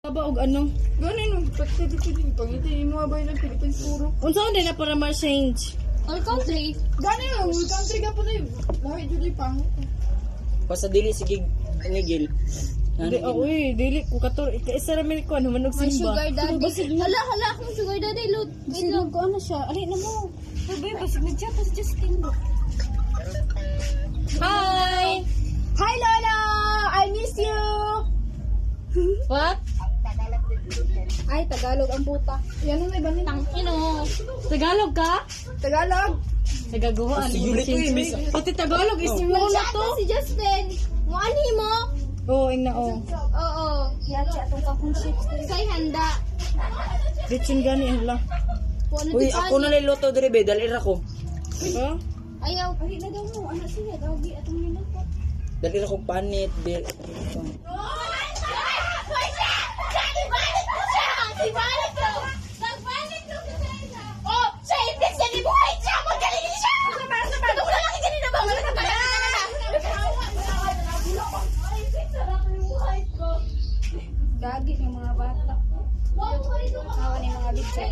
Aba og ano? Ganin, pagkakit ko din. Pangitin mo ba yung Philippines puro? Unsa din na para ma-change? All country. Ganin lang, whole country ka po na yun. Lahat yun yung pangit. Basta dili sige nigil. Di, uy, dili ko kator. Isa ramen ko ano manog My simba. sugar daddy. Hala akong sugar daddy. Sinag ko ano siya. Ali na mo. Sabi, basig na dyan. Basig Justin. Hi. Hi Lola! I miss you! What? Ay, Tagalog ang puta. Yan ang may banin. Tangino. Tagalog ka? Tagalog! Tagaguhan. Si Julie to, miss. Pati Tagalog is mo na Chat to. na si Justin. Muani mo? Oo, ing na oh. Oo. Yachi, atong kakong chips. Say handa. Richin gani hala. Kung ano Uy, di ako na liloto diri be, dalir ako. Ha? Ayaw. Ay, na daw mo. Anak siya, gagi. Atong minapot. Dalir ako panit, bir. Gagi ng mga bata. Awa ni mga bigsa.